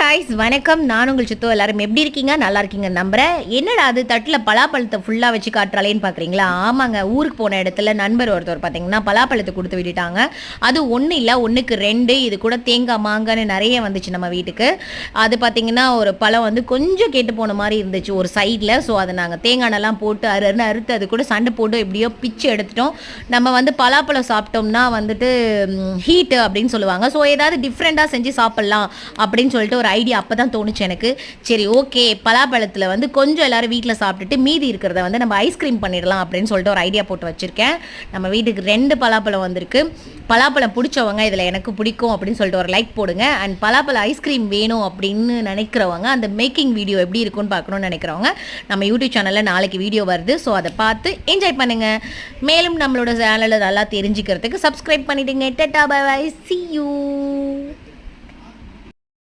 Guys வணக்கம். நான் உங்கள் சித்து. எல்லாரும் எப்படி இருக்கீங்க? நல்லா இருக்கீங்க நம்புறேன். என்னடா அது தட்டில் பலாப்பழத்தை ஃபுல்லாக வச்சு காட்டுறாளேன்னு பார்க்குறீங்களா? ஆமாங்க, ஊருக்கு போன இடத்துல நண்பர் ஒருத்தர் பார்த்தீங்கன்னா பலாப்பழத்தை கொடுத்து விட்டுட்டாங்க. அது ஒன்று இல்லை, ஒன்றுக்கு 2. இது கூட தேங்காய் மாங்கான்னு நிறைய வந்துச்சு நம்ம வீட்டுக்கு. அது பார்த்தீங்கன்னா ஒரு பழம் வந்து கொஞ்சம் கெட்டு போன மாதிரி இருந்துச்சு ஒரு சைடில். ஸோ அதை நாங்கள் தேங்காய்லாம் போட்டு அறுத்து அது கூட சண்டை போட்டு எப்படியோ பிச்சு எடுத்துட்டோம். நம்ம வந்து பலாப்பழம் சாப்பிட்டோம்னா வந்துட்டு ஹீட்டு அப்படின்னு சொல்லுவாங்க. ஸோ ஏதாவது டிஃப்ரெண்ட்டாக செஞ்சு சாப்பிட்லாம் அப்படின்னு சொல்லிட்டு ஒரு ஐடியா அப்போ தான் தோணுச்சு எனக்கு. சரி, ஓகே, பலாப்பழத்தில் வந்து கொஞ்சம் எல்லோரும் வீட்டில் சாப்பிட்டுட்டு மீதி இருக்கிறத வந்து நம்ம ஐஸ்கிரீம் பண்ணிடலாம் அப்படின்னு சொல்லிட்டு ஒரு ஐடியா போட்டு வச்சுருக்கேன். நம்ம வீட்டுக்கு 2 பலாப்பழம் வந்திருக்கு. பலாப்பழம் பிடிச்சவங்க இதில் எனக்கு பிடிக்கும் அப்படின்னு சொல்லிட்டு ஒரு லைக் போடுங்க. அண்ட் பலாப்பழம் ஐஸ்கிரீம் வேணும் அப்படின்னு நினைக்கிறவங்க, அந்த மேக்கிங் வீடியோ எப்படி இருக்குன்னு பார்க்கணுன்னு நினைக்கிறவங்க, நம்ம யூடியூப் சேனலில் நாளைக்கு வீடியோ வருது. ஸோ அதை பார்த்து என்ஜாய் பண்ணுங்கள். மேலும் நம்மளோட சேனலை நல்லா தெரிஞ்சுக்கிறதுக்கு சப்ஸ்கிரைப் பண்ணிவிடுங்க. Tata, bye bye, see you.